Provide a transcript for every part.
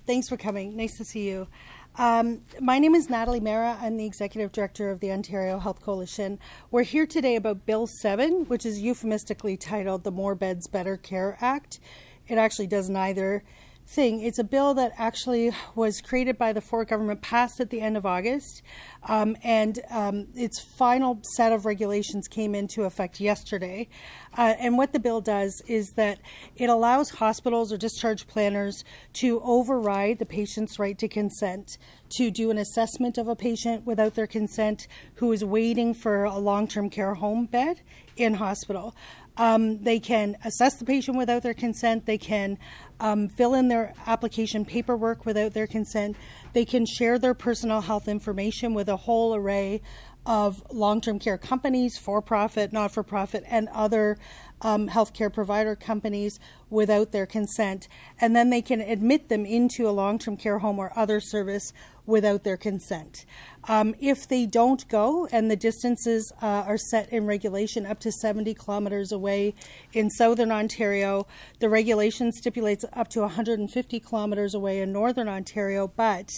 Thanks for coming. Nice to see you. My name is Natalie Mehra. I'm the Executive Director of the Ontario Health Coalition. We're here today about Bill 7, which is euphemistically titled the More Beds, Better Care Act. It actually does neither thing. It's a bill that actually was created by the Ford government, passed at the end of August, and its final set of regulations came into effect yesterday. And what the bill does is that it allows hospitals or discharge planners to override the patient's right to consent, to do an assessment of a patient without their consent who is waiting for a long-term care home bed in hospital. They can assess the patient without their consent. They can fill in their application paperwork without their consent. They can share their personal health information with a whole array of long-term care companies, for-profit, not-for-profit, and other healthcare provider companies without their consent. And then they can admit them into a long-term care home or other service without their consent. If they don't go, and the distances are set in regulation up to 70 kilometers away in southern Ontario, the regulation stipulates up to 150 kilometers away in northern Ontario, but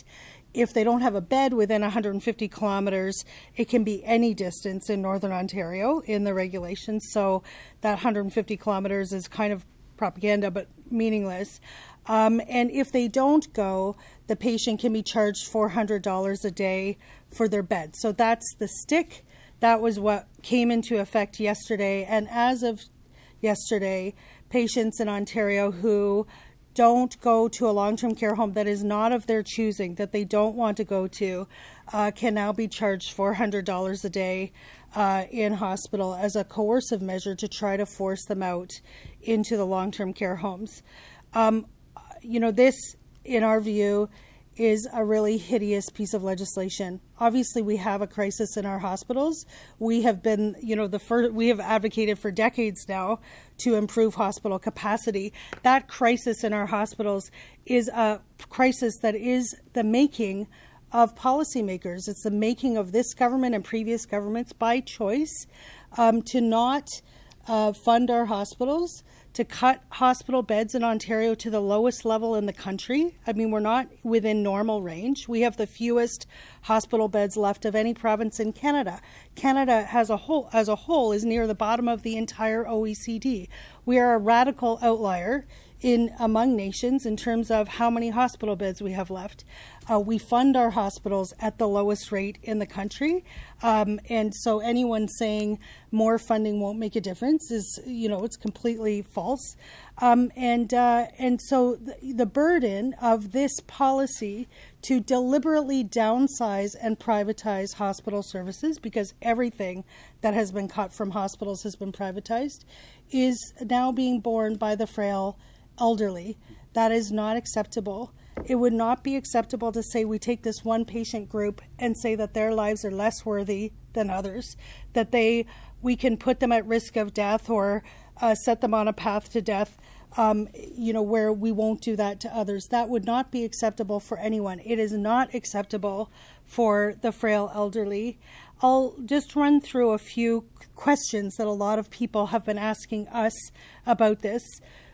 if they don't have a bed within 150 kilometers, it can be any distance in northern Ontario in the regulations. So that 150 kilometers is kind of propaganda, but meaningless. And if they don't go, the patient can be charged $400 a day for their bed. So that's the stick. That was what came into effect yesterday. And as of yesterday, patients in Ontario who don't go to a long-term care home that is not of their choosing, that they don't want to go to, can now be charged $400 a day in hospital as a coercive measure to try to force them out into the long-term care homes. This, in our view, is a really hideous piece of legislation. Obviously, we have a crisis in our hospitals. We have been, we have advocated for decades now to improve hospital capacity. That crisis in our hospitals is a crisis that is the making of policymakers. It's the making of this government and previous governments by choice to not fund our hospitals, to cut hospital beds in Ontario to the lowest level in the country. I mean, we're not within normal range. We have the fewest hospital beds left of any province in Canada. Canada as a whole is near the bottom of the entire OECD. We are a radical outlier among nations in terms of how many hospital beds we have left. We fund our hospitals at the lowest rate in the country. And so anyone saying more funding won't make a difference is, it's completely false. And so the burden of this policy to deliberately downsize and privatize hospital services, because everything that has been cut from hospitals has been privatized, is now being borne by the frail elderly. That is not acceptable. It would not be acceptable to say we take this one patient group and say that their lives are less worthy than others, that we can put them at risk of death or set them on a path to death, where we won't do that to others. That would not be acceptable for anyone. It is not acceptable for the frail elderly. I'll just run through a few questions that a lot of people have been asking us about this.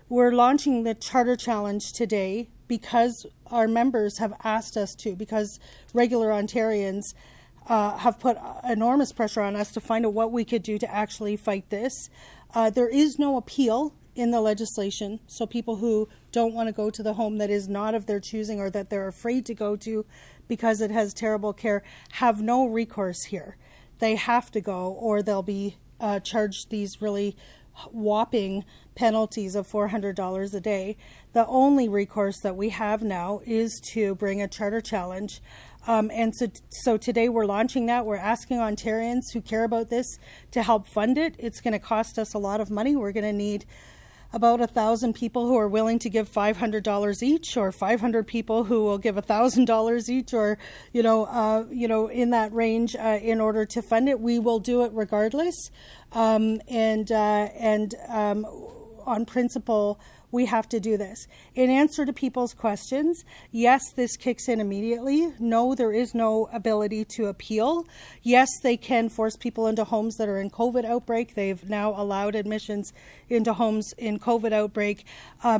We're launching the Charter Challenge today because our members have asked us to, because regular Ontarians have put enormous pressure on us to find out what we could do to actually fight this. There is no appeal in the legislation, so people who don't want to go to the home that is not of their choosing or that they're afraid to go to because it has terrible care have no recourse here. They have to go, or they'll be charged these really whopping penalties of $400 a day. The only recourse that we have now is to bring a charter challenge. And so today we're launching that. We're asking Ontarians who care about this to help fund it. It's going to cost us a lot of money. We're going to need about 1,000 people who are willing to give $500 each, or 500 people who will give $1,000 each, or in that range in order to fund it. We will do it regardless, and on principle, we have to do this. In answer to people's questions, yes, this kicks in immediately. No, there is no ability to appeal. Yes, they can force people into homes that are in COVID outbreak. They've now allowed admissions into homes in COVID outbreak.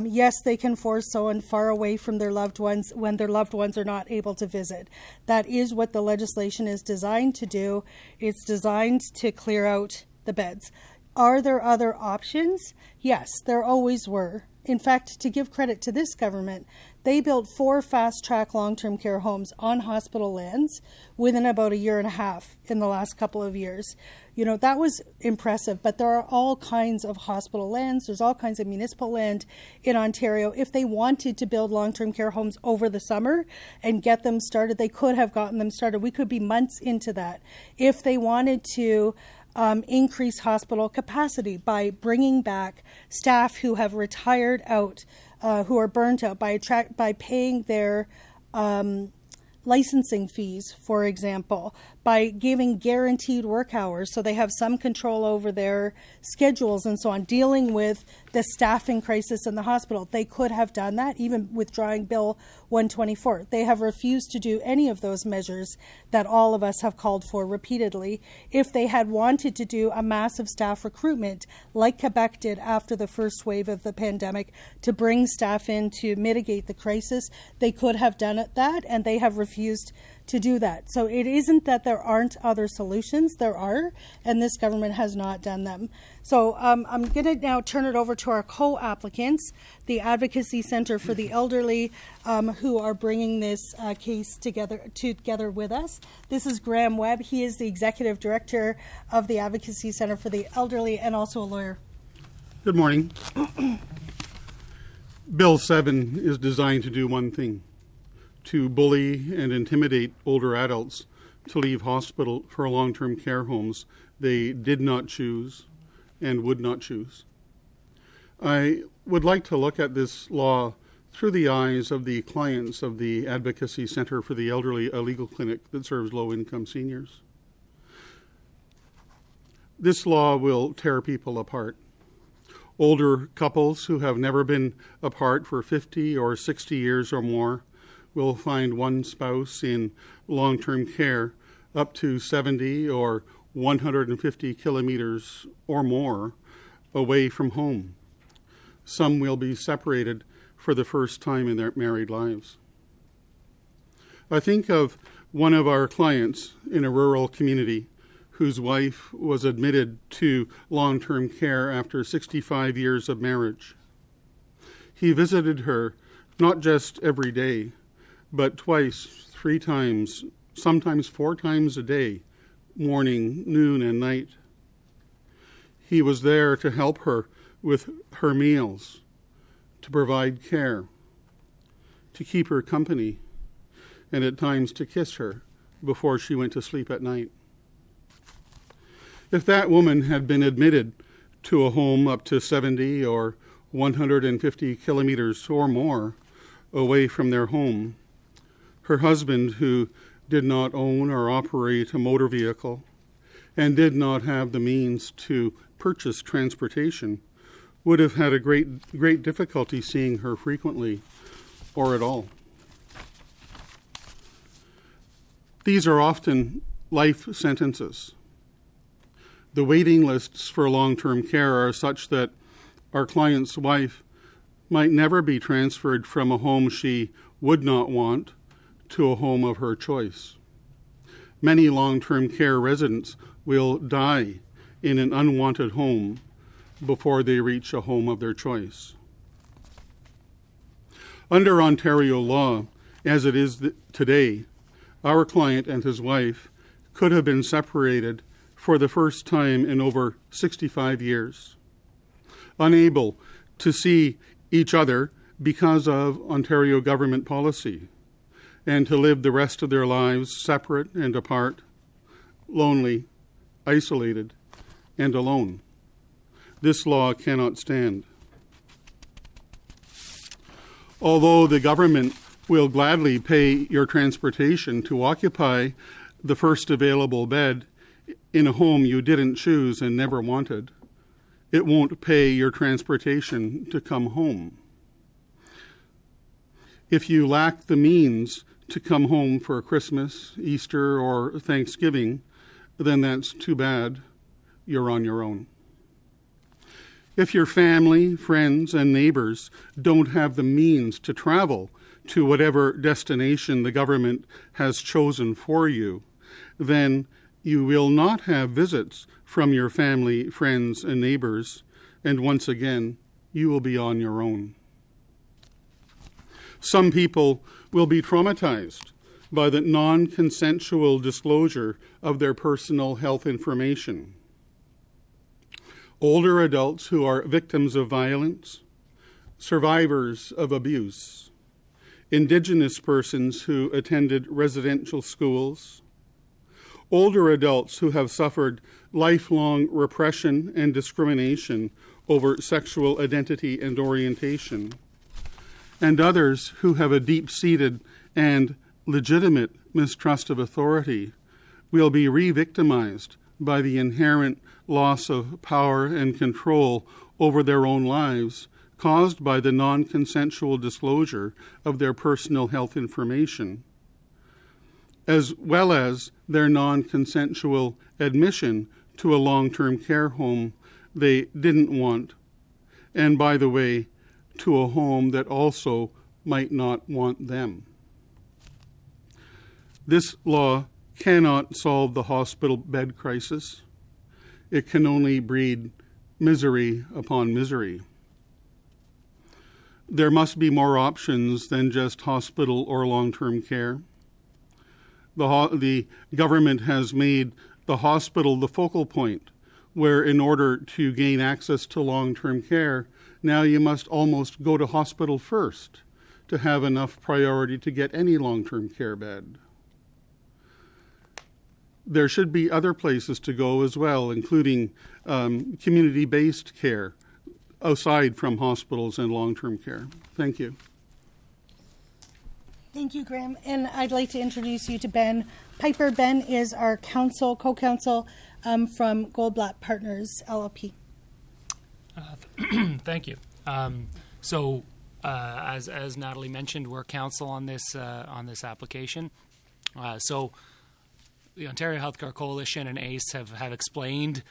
Yes, they can force someone far away from their loved ones when their loved ones are not able to visit. That is what the legislation is designed to do. It's designed to clear out the beds. Are there other options? Yes, there always were. In fact, to give credit to this government, they built 4 fast-track long-term care homes on hospital lands within about a year and a half in the last couple of years. You know, that was impressive, but there are all kinds of hospital lands. There's all kinds of municipal land in Ontario. If they wanted to build long-term care homes over the summer and get them started, they could have gotten them started. We could be months into that. If they wanted to increase hospital capacity by bringing back staff who have retired out, who are burnt out, by paying their licensing fees, for example, by giving guaranteed work hours so they have some control over their schedules and so on, dealing with the staffing crisis in the hospital. They could have done that, even withdrawing Bill 124. They have refused to do any of those measures that all of us have called for repeatedly. If they had wanted to do a massive staff recruitment, like Quebec did after the first wave of the pandemic, to bring staff in to mitigate the crisis, they could have done that, and they have refused to do that. So it isn't that there aren't other solutions. There are, and this government has not done them. So I'm going to now turn it over to our co-applicants, the Advocacy Centre for the Elderly, who are bringing this case together with us. This is Graham Webb. He is the Executive Director of the Advocacy Centre for the Elderly and also a lawyer. Good morning. Bill 7 is designed to do one thing: to bully and intimidate older adults to leave hospital for long-term care homes they did not choose and would not choose. I would like to look at this law through the eyes of the clients of the Advocacy Centre for the Elderly, a legal clinic that serves low-income seniors. This law will tear people apart. Older couples who have never been apart for 50 or 60 years or more will find one spouse in long-term care up to 70 or 150 kilometers or more away from home. Some will be separated for the first time in their married lives. I think of one of our clients in a rural community whose wife was admitted to long-term care after 65 years of marriage. He visited her not just every day, but twice, 3 times, sometimes 4 times a day, morning, noon, and night. He was there to help her with her meals, to provide care, to keep her company, and at times to kiss her before she went to sleep at night. If that woman had been admitted to a home up to 70 or 150 kilometers or more away from their home, her husband, who did not own or operate a motor vehicle and did not have the means to purchase transportation, would have had a great difficulty seeing her frequently or at all. These are often life sentences. The waiting lists for long-term care are such that our client's wife might never be transferred from a home she would not want to a home of her choice. Many long-term care residents will die in an unwanted home before they reach a home of their choice. Under Ontario law, as it is today, our client and his wife could have been separated for the first time in over 65 years, unable to see each other because of Ontario government policy, and to live the rest of their lives separate and apart, lonely, isolated, and alone. This law cannot stand. Although the government will gladly pay your transportation to occupy the first available bed in a home you didn't choose and never wanted, It won't pay your transportation to come home. If you lack the means to come home for Christmas, Easter, or Thanksgiving, then that's too bad. You're on your own. If your family, friends, and neighbors don't have the means to travel to whatever destination the government has chosen for you, then you will not have visits from your family, friends, and neighbors, and once again, you will be on your own. Some people will be traumatized by the non-consensual disclosure of their personal health information. Older adults who are victims of violence, survivors of abuse, Indigenous persons who attended residential schools, older adults who have suffered lifelong repression and discrimination over sexual identity and orientation, and others who have a deep-seated and legitimate mistrust of authority will be re-victimized by the inherent loss of power and control over their own lives caused by the non-consensual disclosure of their personal health information, as well as their non-consensual admission to a long-term care home they didn't want, and by the way, to a home that also might not want them. This law cannot solve the hospital bed crisis. It can only breed misery upon misery. There must be more options than just hospital or long-term care. The government has made the hospital the focal point, where in order to gain access to long-term care, now you must almost go to hospital first to have enough priority to get any long-term care bed. There should be other places to go as well, including community-based care aside from hospitals and long-term care. Thank you. Thank you, Graham. And I'd like to introduce you to Ben Piper. Ben is our co-counsel from Goldblatt Partners, LLP. Thank you. As Natalie mentioned, we're counsel on this application. So the Ontario Healthcare Coalition and ACE have explained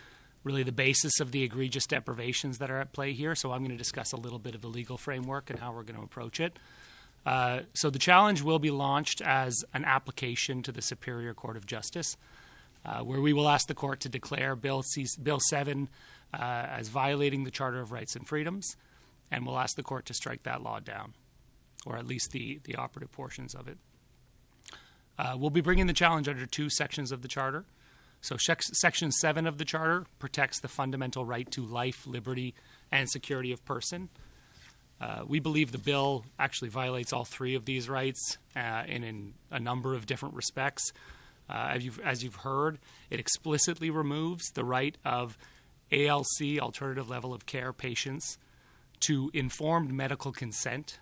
really the basis of the egregious deprivations that are at play here. So I'm going to discuss a little bit of the legal framework and how we're going to approach it. So the challenge will be launched as an application to the Superior Court of Justice, where we will ask the court to declare Bill 7 as violating the Charter of Rights and Freedoms, and we'll ask the court to strike that law down, or at least the operative portions of it. We'll be bringing the challenge under two sections of the Charter. So Section 7 of the Charter protects the fundamental right to life, liberty, and security of person. We believe the bill actually violates all three of these rights in a number of different respects. As you've heard, it explicitly removes the right of ALC, alternative level of care, patients to informed medical consent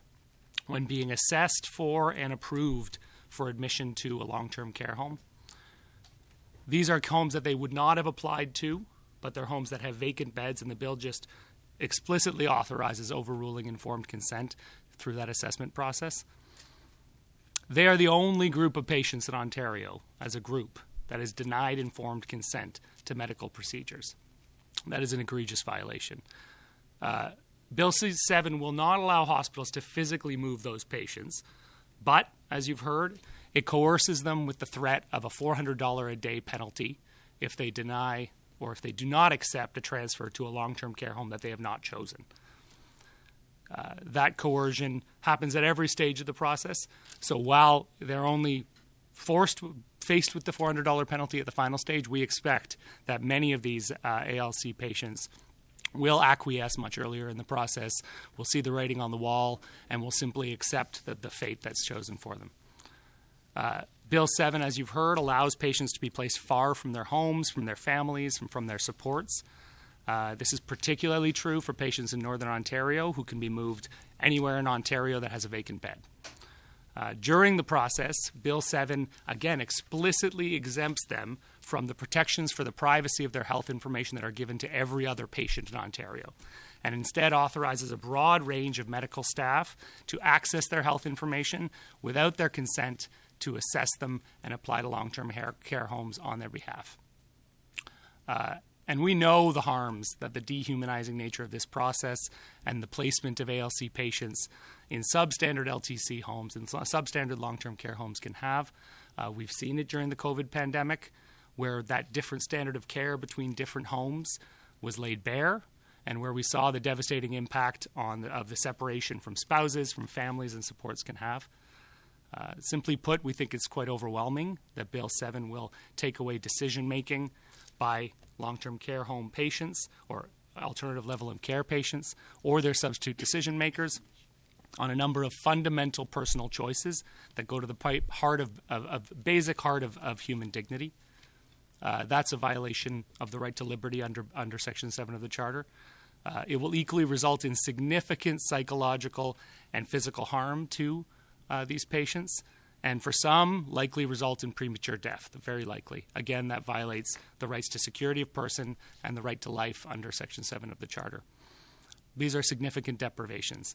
when being assessed for and approved for admission to a long-term care home. These are homes that they would not have applied to, but they're homes that have vacant beds, and the bill just explicitly authorizes overruling informed consent through that assessment process. They are the only group of patients in Ontario, as a group, that is denied informed consent to medical procedures. That is an egregious violation. Bill C-7 will not allow hospitals to physically move those patients, but, as you've heard, it coerces them with the threat of a $400 a day penalty if they deny or if they do not accept a transfer to a long-term care home that they have not chosen. That coercion happens at every stage of the process. So while they're only faced with the $400 penalty at the final stage, we expect that many of these ALC patients will acquiesce much earlier in the process, will see the writing on the wall, and will simply accept the fate that's chosen for them. Bill 7, as you've heard, allows patients to be placed far from their homes, from their families, and from their supports. This is particularly true for patients in Northern Ontario who can be moved anywhere in Ontario that has a vacant bed. During the process, Bill 7, again, explicitly exempts them from the protections for the privacy of their health information that are given to every other patient in Ontario, and instead authorizes a broad range of medical staff to access their health information without their consent to assess them and apply to long-term care homes on their behalf. And we know the harms that the dehumanizing nature of this process and the placement of ALC patients in substandard LTC homes and substandard long-term care homes can have. We've seen it during the COVID pandemic, where that different standard of care between different homes was laid bare, and where we saw the devastating impact of the separation from spouses, from families, and supports can have. Simply put, we think it's quite overwhelming that Bill 7 will take away decision-making by long-term care home patients or alternative level of care patients or their substitute decision makers on a number of fundamental personal choices that go to the basic heart of human dignity. That's a violation of the right to liberty under Section 7 of the Charter. It will equally result in significant psychological and physical harm to these patients, and for some, likely result in premature death, very likely. Again, that violates the rights to security of person and the right to life under Section 7 of the Charter. These are significant deprivations.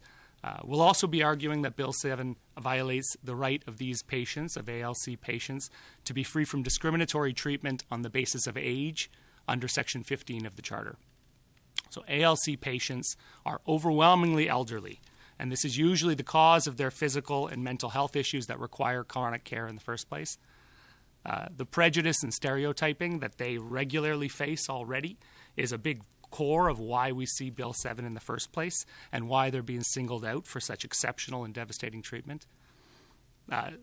We'll also be arguing that Bill 7 violates the right of these patients, of ALC patients, to be free from discriminatory treatment on the basis of age under Section 15 of the Charter. So ALC patients are overwhelmingly elderly, and this is usually the cause of their physical and mental health issues that require chronic care in the first place. The prejudice and stereotyping that they regularly face already is a big core of why we see Bill 7 in the first place and why they're being singled out for such exceptional and devastating treatment.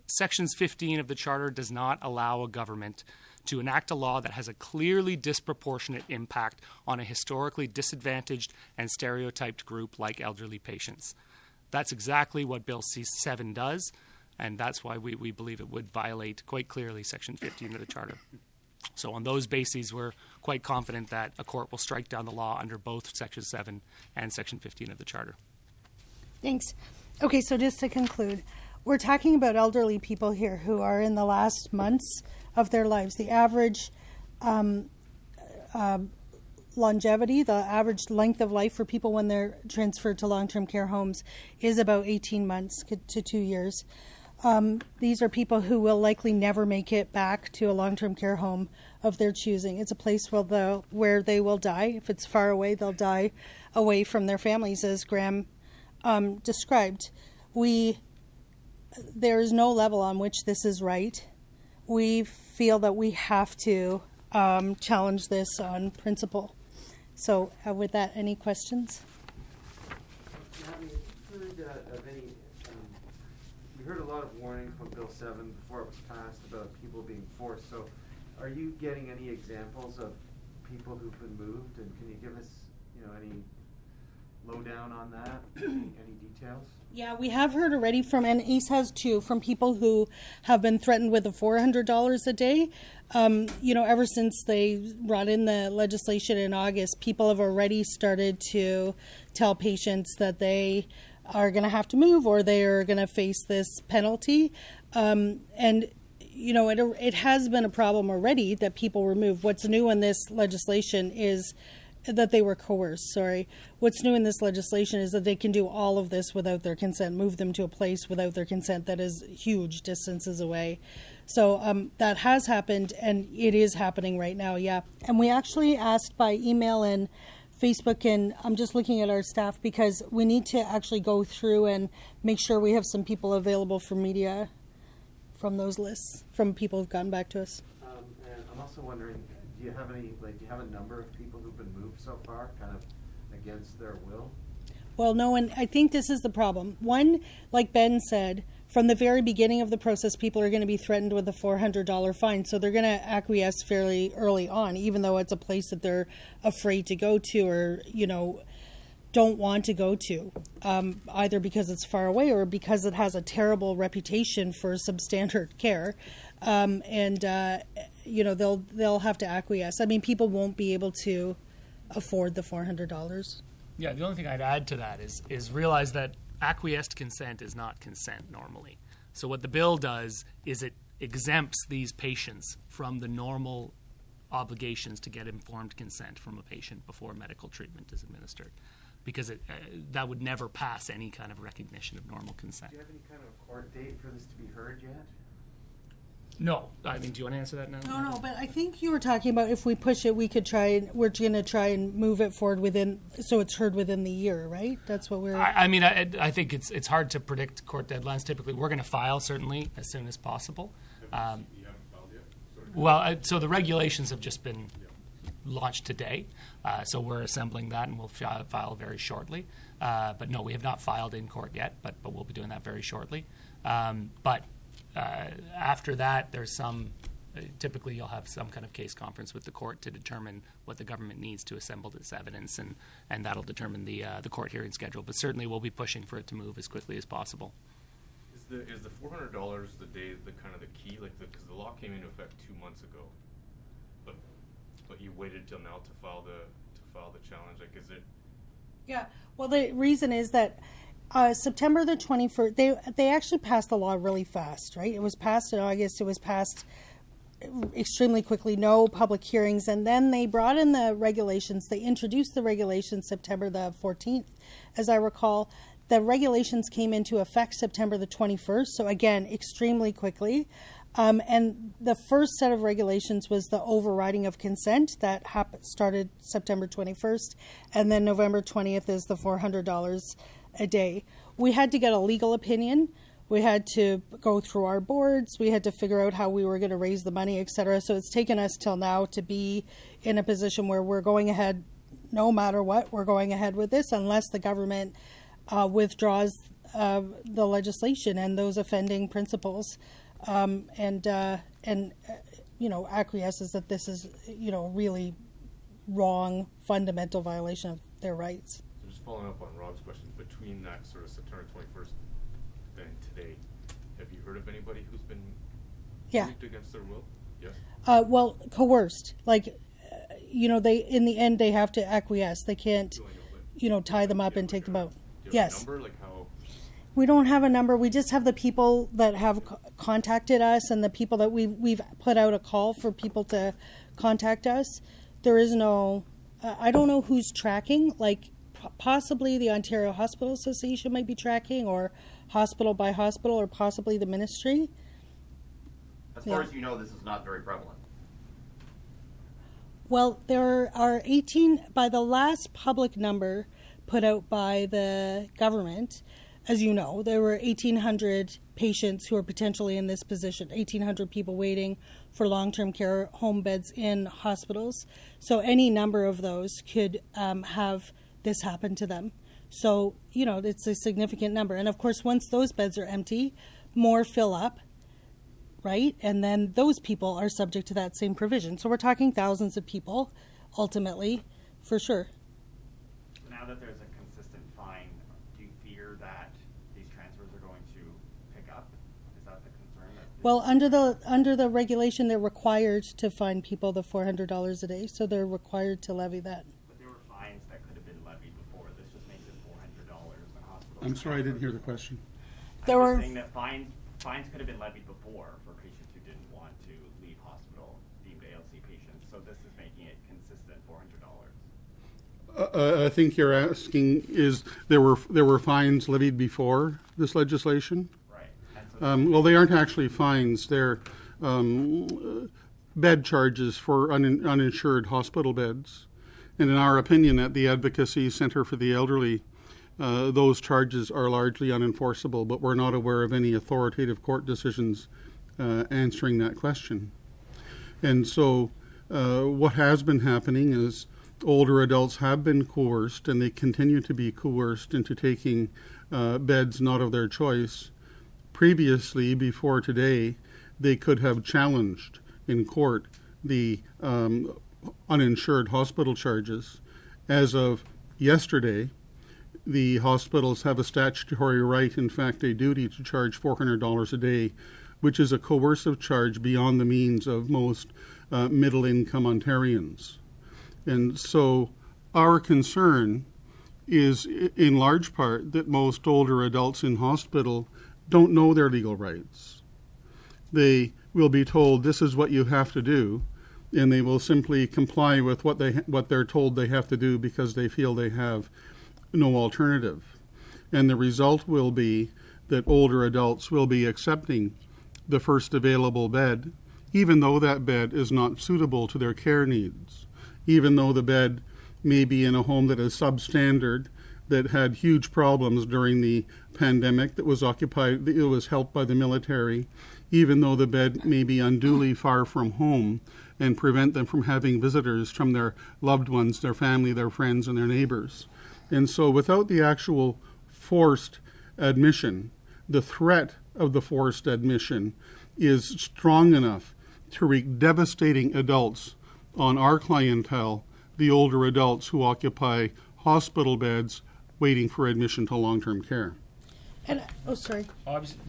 Sections 15 of the Charter does not allow a government to enact a law that has a clearly disproportionate impact on a historically disadvantaged and stereotyped group like elderly patients. That's exactly what Bill 7 does, and that's why we believe it would violate quite clearly Section 15 of the Charter. So on those bases, we're quite confident that a court will strike down the law under both Section 7 and Section 15 of the Charter. Thanks. Okay, so just to conclude, we're talking about elderly people here who are in the last months of their lives. The average longevity, the average length of life for people when they're transferred to long-term care homes is about 18 months to 2 years. These are people who will likely never make it back to a long-term care home of their choosing. It's a place where they will die. If it's far away, they'll die away from their families, as Graham described. There is no level on which this is right. We feel that we have to challenge this on principle. So with that, any questions? We heard a lot of warnings from Bill 7 before it was passed about people being forced. So are you getting any examples of people who've been moved? And can you give us any lowdown on that? Any details? Yeah, we have heard already and ACE has too, from people who have been threatened with $400 a day. Ever since they brought in the legislation in August, people have already started to tell patients that they are going to have to move or they are going to face this penalty. It has been a problem already that people were moved. What's new in this legislation is that they were coerced, What's new in this legislation is that they can do all of this without their consent, move them to a place without their consent that is huge distances away. So that has happened, and it is happening right now, yeah. And we actually asked by email and Facebook, and I'm just looking at our staff because we need to actually go through and make sure we have some people available for media from those lists, from people who've gotten back to us. And I'm also wondering, do you have a number of people who've been moved so far, kind of against their will? Well, no, and I think this is the problem. One, like Ben said, from the very beginning of the process, people are going to be threatened with a $400 fine. So they're going to acquiesce fairly early on, even though it's a place that they're afraid to go to or, don't want to go to, either because it's far away or because it has a terrible reputation for substandard care. They'll have to acquiesce. I mean, people won't be able to afford the $400. Yeah, the only thing I'd add to that is realize that acquiesced consent is not consent normally. So what the bill does is it exempts these patients from the normal obligations to get informed consent from a patient before medical treatment is administered, because that would never pass any kind of recognition of normal consent. Do you have any kind of a court date for this to be heard yet? No. I mean, do you want to answer that now? No, but I think you were talking about if we push it, we're going to try and move it forward so it's heard within the year, right? That's what we're... I think it's hard to predict court deadlines. Typically, we're going to file, certainly, as soon as possible. You haven't filed yet? So the regulations have just been launched today, so we're assembling that, and we'll file very shortly. But no, we have not filed in court yet, but we'll be doing that very shortly. After that, there's typically you'll have some kind of case conference with the court to determine what the government needs to assemble this evidence, and that'll determine the court hearing schedule. But certainly we'll be pushing for it to move as quickly as possible. Is the $400 the day the kind of the key, because the law came into effect 2 months ago, but you waited till now to file the challenge? Like, is it? Yeah. Well, the reason is that September the 21st, they actually passed the law really fast, right? It was passed in August. It was passed extremely quickly, no public hearings, and then they brought in the regulations. They introduced the regulations September the 14th, as I recall. The regulations came into effect September the 21st, so again, extremely quickly. And the first set of regulations was the overriding of consent that started September 21st, and then November 20th is the $400 a day. We had to get a legal opinion. We had to go through our boards. We had to figure out how we were going to raise the money, etc. So it's taken us till now to be in a position where we're going ahead, no matter what, we're going ahead with this unless the government withdraws the legislation and those offending principles, and acquiesces that this is really wrong, fundamental violation of their rights. So just following up on Rob's question, between that sort of September 21st and today, have you heard of anybody who's been moved against their will? Yes. Well, coerced. Like, they in the end they have to acquiesce. They can't, tie them up and take them out. Do you have Yes. a number? Like how? We don't have a number. We just have the people that have contacted us and the people that we've put out a call for people to contact us. There is no, I don't know who's tracking. Like, possibly the Ontario Hospital Association might be tracking, or hospital by hospital, or possibly the ministry. As far as you know, this is not very prevalent. Well, there are 18, by the last public number put out by the government, as you know, there were 1,800 patients who are potentially in this position, 1,800 people waiting for long-term care home beds in hospitals. So any number of those could have this happen to them. So, it's a significant number. And of course, once those beds are empty, more fill up, right? And then those people are subject to that same provision. So we're talking thousands of people, ultimately, for sure. Now that there's a consistent fine, do you fear that these transfers are going to pick up? Is that the concern? Well, under the regulation, they're required to fine people the $400 a day, so they're required to levy that. But there were fines that could have been levied before. This just makes it $400 when hospitals. I'm sorry, I didn't hear the question. There were saying that fines could have been levied before for patients who didn't want to leave hospital, deemed ALC patients. So this is making it consistent $400. I think you're asking is there were fines levied before this legislation? Right. And so Well, they aren't actually fines. They're bed charges for uninsured hospital beds. And in our opinion at the Advocacy Centre for the Elderly, those charges are largely unenforceable, but we're not aware of any authoritative court decisions answering that question. And so what has been happening is older adults have been coerced, and they continue to be coerced into taking beds not of their choice. Previously, before today, they could have challenged in court the uninsured hospital charges. As of yesterday, the hospitals have a statutory right, in fact a duty, to charge $400 a day, which is a coercive charge beyond the means of most middle-income Ontarians. And so our concern is in large part that most older adults in hospital don't know their legal rights. They will be told this is what you have to do, and they will simply comply with what they're told they have to do because they feel they have no alternative. And the result will be that older adults will be accepting the first available bed, even though that bed is not suitable to their care needs, even though the bed may be in a home that is substandard, that had huge problems during the pandemic, that was occupied, it was helped by the military, even though the bed may be unduly far from home and prevent them from having visitors from their loved ones, their family, their friends, and their neighbors. And so without the actual forced admission, the threat of the forced admission is strong enough to wreak devastating adults on our clientele, the older adults who occupy hospital beds waiting for admission to long-term care. And I was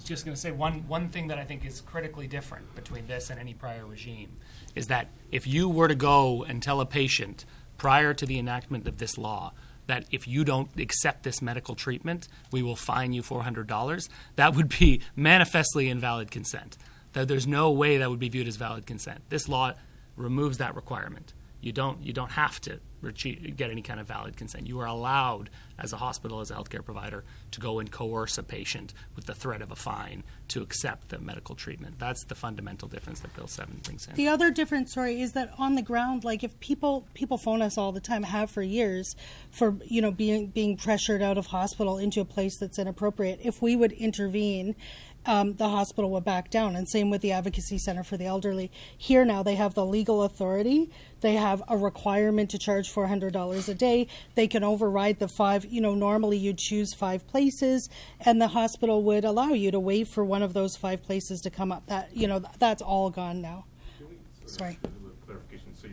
just going to say one thing that I think is critically different between this and any prior regime is that if you were to go and tell a patient prior to the enactment of this law that if you don't accept this medical treatment, we will fine you $400, that would be manifestly invalid consent. That there's no way that would be viewed as valid consent. This law removes that requirement. You don't have to get any kind of valid consent. You are allowed, as a hospital, as a healthcare provider, to go and coerce a patient with the threat of a fine to accept the medical treatment. That's the fundamental difference that Bill 7 brings in. The other difference, is that on the ground, like if people phone us all the time, have for years, for being pressured out of hospital into a place that's inappropriate. If we would intervene, the hospital would back down, and same with the Advocacy Centre for the Elderly. Here now they have the legal authority. They have a requirement to charge $400 a day. They can override the 5, normally you'd choose 5 places, and the hospital would allow you to wait for one of those 5 places to come up. That, that's all gone now. Sorry. A little clarification. So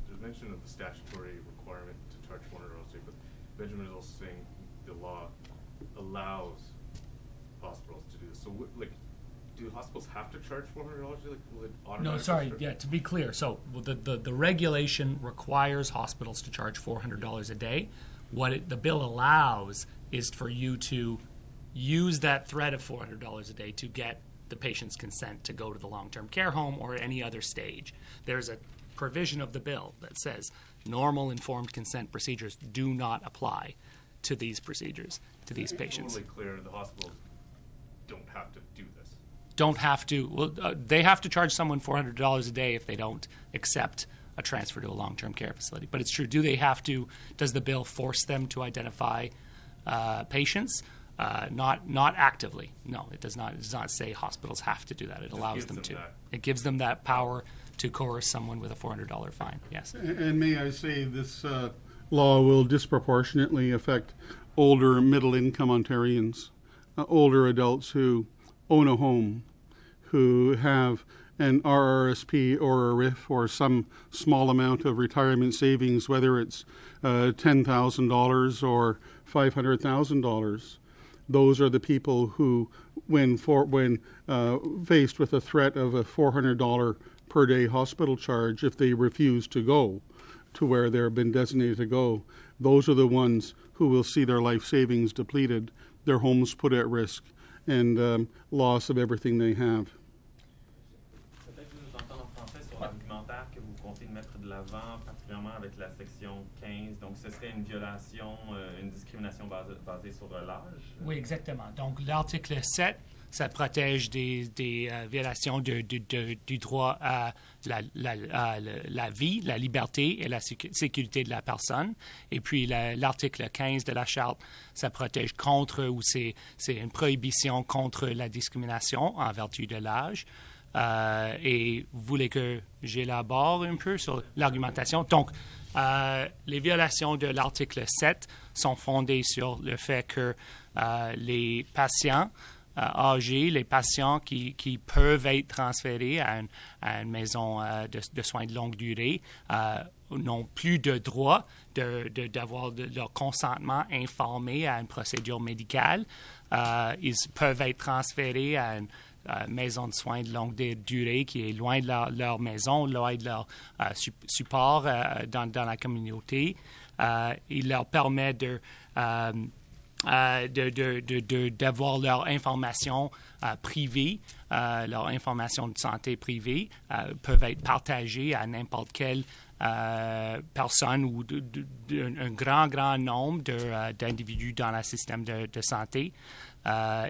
there's mention of the statutory requirement to charge $400 a day, but Benjamin is also saying the law allows hospitals to do this. So, do hospitals have to charge $400? Will it automatically? No, sorry. Yeah, to be clear. So, the regulation requires hospitals to charge $400 a day. What the bill allows is for you to use that threat of $400 a day to get the patient's consent to go to the long-term care home or any other stage. There's a provision of the bill that says normal informed consent procedures do not apply to these procedures, to these patients. Totally clear. The hospitals don't have to do this. Don't have to. Well, they have to charge someone $400 a day if they don't accept a transfer to a long-term care facility. But it's true. Do they have to? Does the bill force them to identify patients? Not actively. No, it does not. It does not say hospitals have to do that. It allows them to. It gives them that power to coerce someone with a $400 fine. Yes. And may I say this law will disproportionately affect older middle-income Ontarians. Older adults who own a home, who have an RRSP or a RIF or some small amount of retirement savings, whether it's $10,000 or $500,000. Those are the people who, when faced with a threat of a $400 per day hospital charge, if they refuse to go to where they've been designated to go, those are the ones who will see their life savings depleted, their homes put at risk, and loss of everything they have. Peut-être que je vous entends en français sur l'argumentaire que vous comptez mettre de l'avant, particulièrement avec la section 15. Donc, ce serait une violation, une discrimination basée sur l'âge? Oui, exactement. Donc, l'article 7, ça protège des violations du droit à la vie, la liberté et la sécurité de la personne. Et puis, l'article 15 de la Charte, ça protège contre, ou c'est une prohibition contre la discrimination en vertu de l'âge. Et vous voulez que j'élabore un peu sur l'argumentation? Donc, les violations de l'article 7 sont fondées sur le fait que les patients âgés, les patients qui peuvent être transférés à une maison de soins de longue durée n'ont plus de droit d'avoir leur consentement informé à une procédure médicale. Ils peuvent être transférés à une maison de soins de longue durée qui est loin de leur maison, loin de leur support dans la communauté. Il leur permet d'avoir leur information privée, leur information de santé privée, peuvent être partagées à n'importe quelle personne ou un grand nombre d'individus dans le système de santé.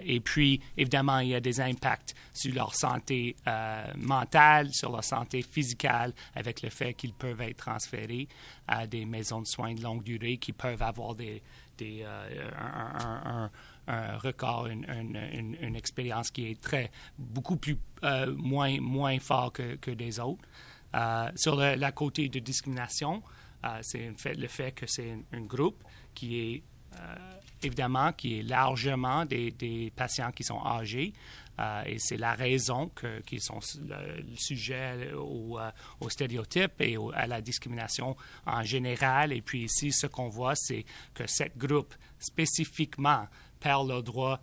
Et puis, évidemment, il y a des impacts sur leur santé mentale, sur leur santé physique, avec le fait qu'ils peuvent être transférés à des maisons de soins de longue durée qui peuvent avoir un record, une expérience qui est beaucoup plus moins fort que des autres. Sur le côté de discrimination, c'est le fait que c'est un groupe qui est évidemment qui est largement des patients qui sont âgés et c'est la raison qu'ils sont le sujet aux stéréotypes et à la discrimination en général. Et puis ici, ce qu'on voit, c'est que ce groupe spécifiquement perd le droit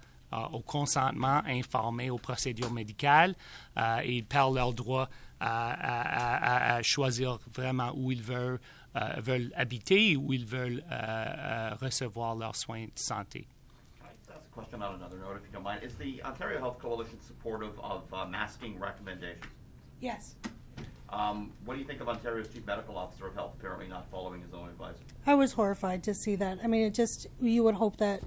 au consentement informé aux procédures médicales et ils perdent leur droit à choisir vraiment où ils veulent habiter, où ils veulent recevoir leurs soins de santé. Can I just ask a question on another note, if you don't mind? Is the Ontario Health Coalition supportive of masking recommendations? Yes. What do you think of Ontario's Chief Medical Officer of Health apparently not following his own advice? I was horrified to see that. I mean, you would hope that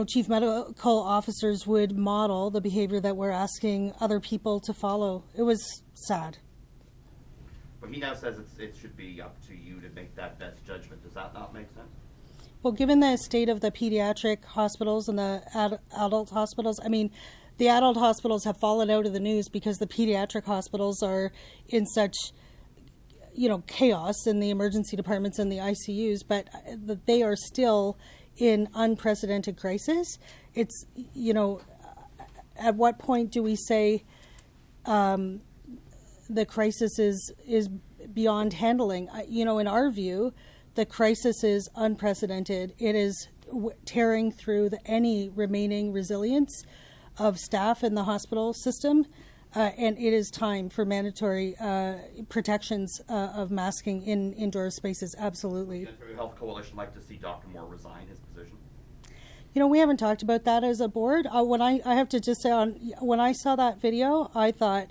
chief medical officers would model the behavior that we're asking other people to follow. It was sad. But he now says it should be up to you to make that best judgment. Does that not make sense? Well, given the state of the pediatric hospitals and the adult hospitals, I mean, the adult hospitals have fallen out of the news because the pediatric hospitals are in such, chaos in the emergency departments and the ICUs, but they are still in unprecedented crisis. It's, at what point do we say the crisis is beyond handling? In our view, the crisis is unprecedented. It is tearing through any remaining resilience of staff in the hospital system, and it is time for mandatory protections of masking in indoor spaces, absolutely. Would the Ontario Health Coalition like to see Dr. Moore resign his position? We haven't talked about that as a board. When I have to just say, when I saw that video, I thought,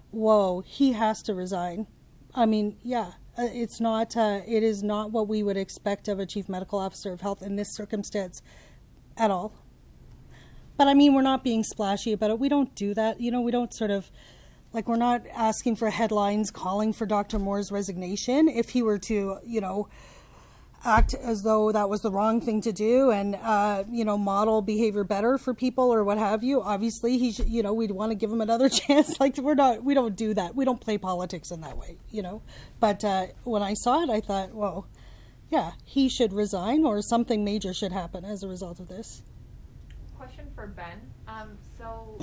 whoa, he has to resign. I mean, yeah, it is not what we would expect of a chief medical officer of health in this circumstance at all. But I mean, we're not being splashy about it. We don't do that. We don't sort of, we're not asking for headlines calling for Dr. Moore's resignation. If he were to, act as though that was the wrong thing to do and, model behavior better for people or what have you, obviously he should, we'd want to give him another chance. We don't do that. We don't play politics in that way, But when I saw it, I thought, whoa, yeah, he should resign or something major should happen as a result of this. Question for Ben. So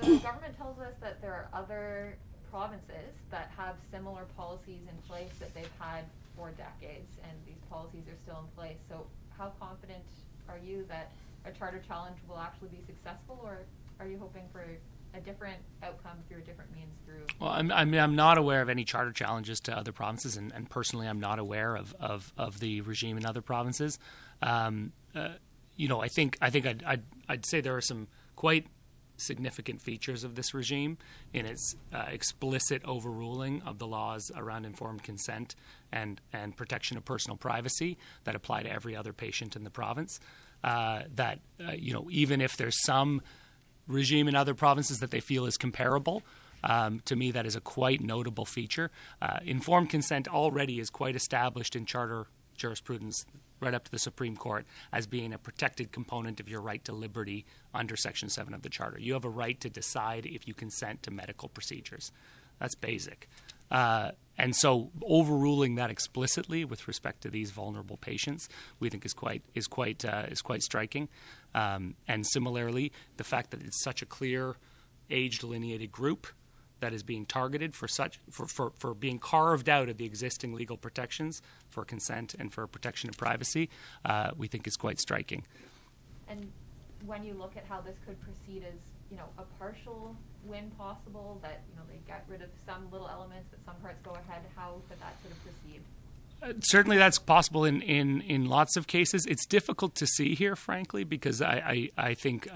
the government tells us that there are other provinces that have similar policies in place that they've had for decades, and these policies are still in place. So how confident are you that a charter challenge will actually be successful, or are you hoping for a different outcome through a different means through? Well, I'm not aware of any charter challenges to other provinces, and personally I'm not aware of the regime in other provinces. I think I'd say there are some quite significant features of this regime in its explicit overruling of the laws around informed consent and protection of personal privacy that apply to every other patient in the province. Even if there's some regime in other provinces that they feel is comparable, to me that is a quite notable feature. Informed consent already is quite established in charter jurisprudence right up to the Supreme Court as being a protected component of your right to liberty under Section 7 of the Charter. You have a right to decide if you consent to medical procedures. That's basic. And so overruling that explicitly with respect to these vulnerable patients, we think is quite striking. And similarly, the fact that it's such a clear age delineated group that is being targeted for being carved out of the existing legal protections for consent and for protection of privacy, we think is quite striking. And when you look at how this could proceed, is a partial win possible, that they get rid of some little elements but some parts go ahead? How could that sort of proceed? Certainly that's possible in lots of cases. It's difficult to see here, frankly, because I think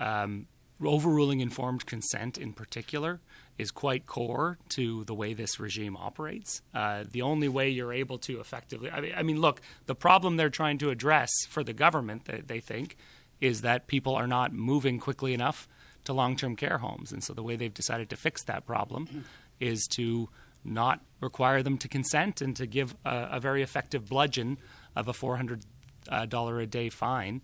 overruling informed consent in particular is quite core to the way this regime operates. The only way you're able to effectively... I mean, look, the problem they're trying to address for the government, they think, is that people are not moving quickly enough to long-term care homes. And so the way they've decided to fix that problem is to not require them to consent and to give a very effective bludgeon of a $400 a day fine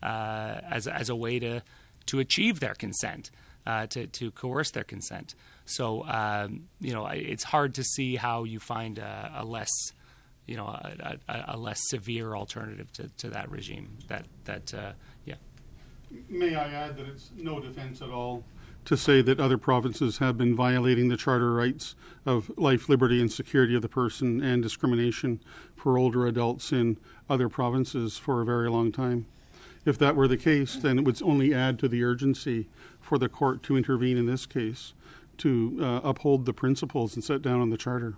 as a way to achieve their consent, to coerce their consent. So, it's hard to see how you find a less severe alternative to that regime. May I add that it's no defense at all to say that other provinces have been violating the charter rights of life, liberty, and security of the person and discrimination for older adults in other provinces for a very long time. If that were the case, then it would only add to the urgency for the court to intervene in this case, to uphold the principles and set down on the charter.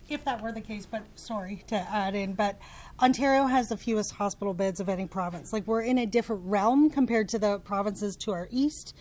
If that were the case, but sorry to add in, but Ontario has the fewest hospital beds of any province. Like, we're in a different realm compared to the provinces to our east,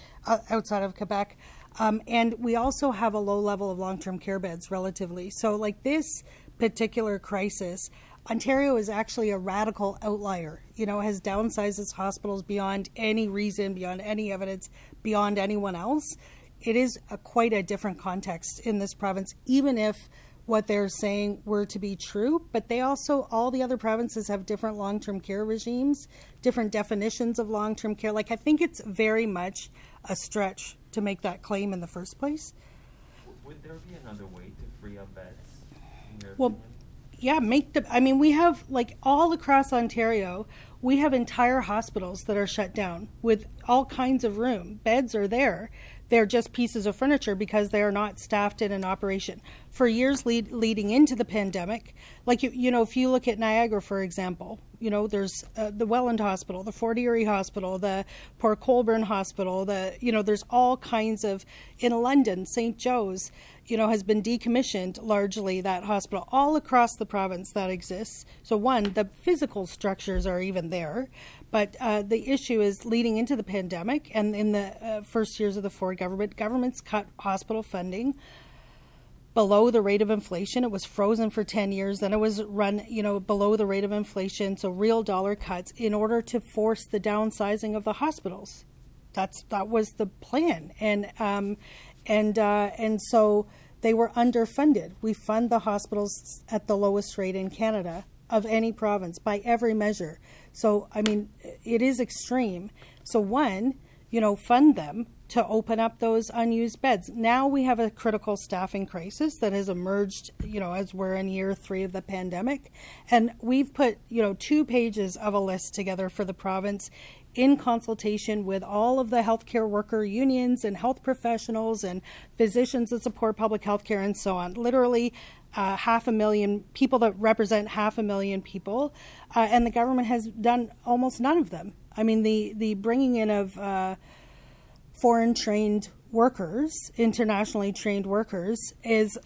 outside of Quebec. And we also have a low level of long-term care beds relatively. So like this particular crisis, Ontario is actually a radical outlier, has downsized its hospitals beyond any reason, beyond any evidence, beyond anyone else. It is quite a different context in this province, even if what they're saying were to be true. But they also, all the other provinces have different long-term care regimes, different definitions of long-term care. Like, I think it's very much a stretch to make that claim in the first place. Would there be another way to free up beds, in your Well, opinion? Yeah, we have, like, all across Ontario, we have entire hospitals that are shut down with all kinds of room. Beds are there. They're just pieces of furniture because they are not staffed in an operation. For years leading into the pandemic, like, if you look at Niagara, for example, there's the Welland Hospital, the Fort Erie Hospital, the Port Colborne Hospital, there's all kinds of, in London, St. Joe's, has been decommissioned largely, that hospital, all across the province that exists. So one, the physical structures are even there. But the issue is leading into the pandemic and in the first years of the Ford government, governments cut hospital funding below the rate of inflation. It was frozen for 10 years. Then it was run, below the rate of inflation. So real dollar cuts in order to force the downsizing of the hospitals. That was the plan. And so they were underfunded. We fund the hospitals at the lowest rate in Canada of any province by every measure. So, it is extreme. So one, fund them to open up those unused beds. Now we have a critical staffing crisis that has emerged, as we're in year 3 of the pandemic. And we've put, 2 pages of a list together for the province in consultation with all of the healthcare worker unions and health professionals and physicians that support public health care and so on. Literally 500,000 people that represent 500,000 people, and the government has done almost none of them. The bringing in of foreign trained workers, internationally trained workers, is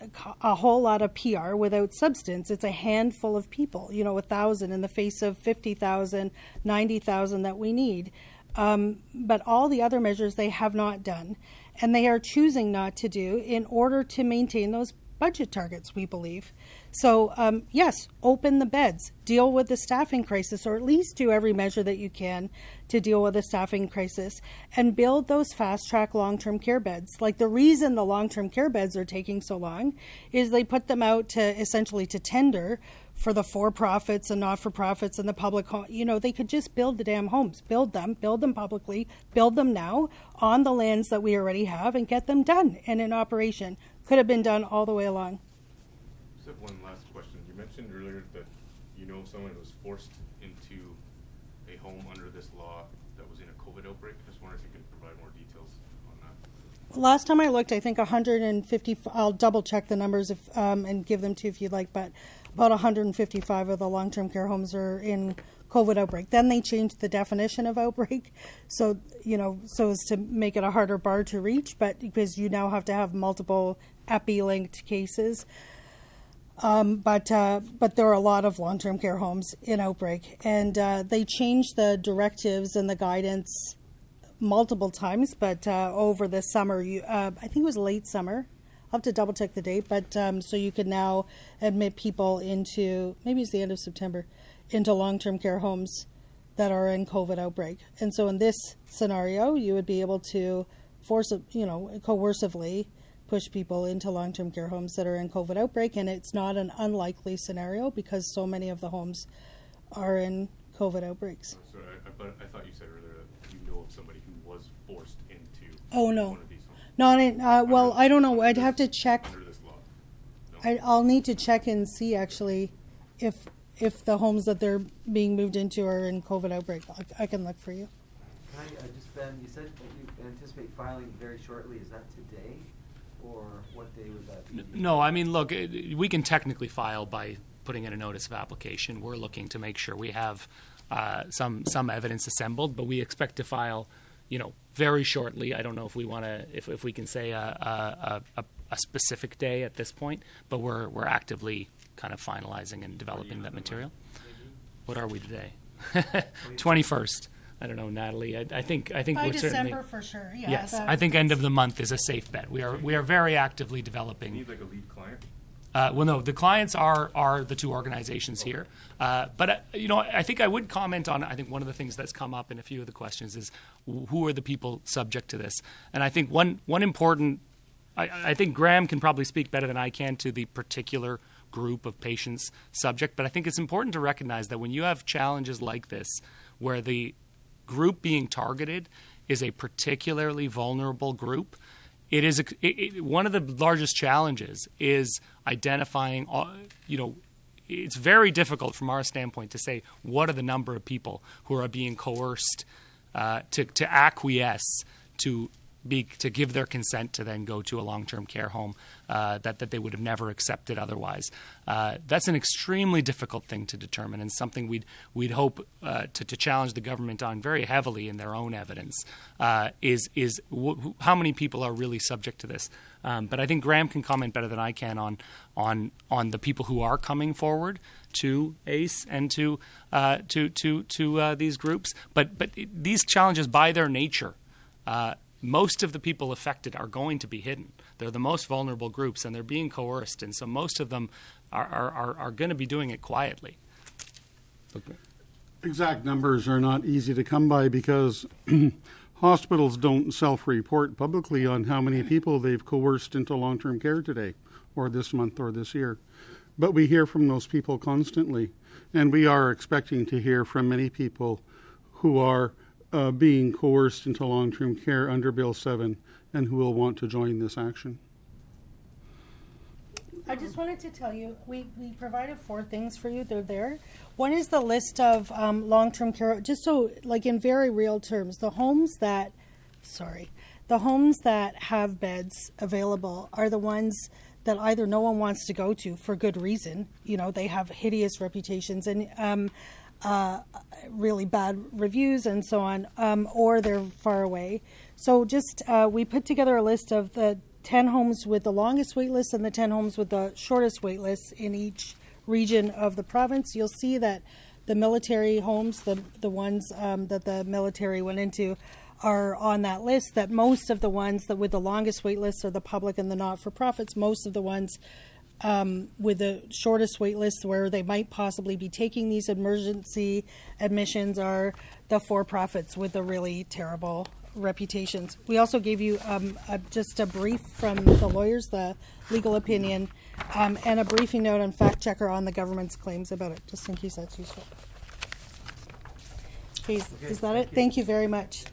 a whole lot of PR without substance. It's a handful of people, 1,000 in the face of 50,000, 90,000 that we need. But all the other measures they have not done, and they are choosing not to do in order to maintain those budget targets, we believe. So, yes, open the beds, deal with the staffing crisis, or at least do every measure that you can to deal with the staffing crisis, and build those fast-track long-term care beds. Like, the reason the long-term care beds are taking so long is they put them out to essentially to tender for the for-profits and not-for-profits and the public home. They could just build the damn homes, build them publicly, build them now on the lands that we already have and get them done and in operation. Could have been done all the way along. Just have one last question. You mentioned earlier that someone who was forced into a home under this law that was in a COVID outbreak. Just wondering if you could provide more details on that. Last time I looked, I think 150, I'll double check the numbers and give them to you if you'd like, but about 155 of the long-term care homes are in COVID outbreak. Then they changed the definition of outbreak, so as to make it a harder bar to reach, but because you now have to have multiple epi-linked cases. But there are a lot of long-term care homes in outbreak, and they changed the directives and the guidance multiple times. But over the summer, I think it was late summer. I'll have to double check the date. But so you could now admit people into, maybe it's the end of September, into long-term care homes that are in COVID outbreak. And so in this scenario, you would be able to coercively push people into long-term care homes that are in COVID outbreak, and it's not an unlikely scenario because so many of the homes are in COVID outbreaks. Sorry, but I thought you said earlier that you know of somebody who was forced into one of these homes. Not in, well, I don't know. I'd have to check. Under this law. No? I'll need to check and see actually if the homes that they're being moved into are in COVID outbreak. I can look for you. Can I just, Ben, you said that you anticipate filing very shortly. Is that today? Or what day would that be? No, I mean, look, we can technically file by putting in a notice of application. We're looking to make sure we have some evidence assembled, but we expect to file, very shortly. I don't know if we want to, if we can say a specific day at this point, but we're actively kind of finalizing and developing that material. What are we today? 21st. I don't know, Natalie. I think By we're December certainly, for sure. Yeah, yes, I think end of the month is a safe bet. We are very actively You developing. need like a lead client. Well, no, the clients are the two organizations here. But I think I would comment on. I think one of the things that's come up in a few of the questions is who are the people subject to this. And I think one important. I think Graham can probably speak better than I can to the particular group of patients subject. But I think it's important to recognize that when you have challenges like this, where the group being targeted is a particularly vulnerable group, it is one of the largest challenges is identifying, it's very difficult from our standpoint to say what are the number of people who are being coerced to acquiesce to give their consent to then go to a long-term care home that they would have never accepted otherwise. That's an extremely difficult thing to determine, and something we'd hope to challenge the government on very heavily in their own evidence is how many people are really subject to this. But I think Graham can comment better than I can on the people who are coming forward to ACE and to these groups. But these challenges, by their nature, most of the people affected are going to be hidden. They're the most vulnerable groups, and they're being coerced, and so most of them are going to be doing it quietly. Okay. Exact numbers are not easy to come by because hospitals don't self-report publicly on how many people they've coerced into long-term care today, or this month, or this year. But we hear from those people constantly, and we are expecting to hear from many people who are being coerced into long-term care under Bill 7 and who will want to join this action. I just wanted to tell you, we provided 4 things for you. They're there. One is the list of long-term care, just so, like in very real terms, the homes that have beds available are the ones that either no one wants to go to for good reason. They have hideous reputations and really bad reviews and so on, or they're far away. So just we put together a list of the 10 homes with the longest wait list and the 10 homes with the shortest wait list in each region of the province. You'll see that the military homes, the ones that the military went into, are on that list, that most of the ones that with the longest wait lists are the public and the not-for-profits. Most of the ones with the shortest wait lists where they might possibly be taking these emergency admissions are the for-profits with the really terrible reputations. We also gave you just a brief from the lawyers, the legal opinion, and a briefing note on fact checker on the government's claims about it, just in case that's useful. Okay, is that it? Thank you very much.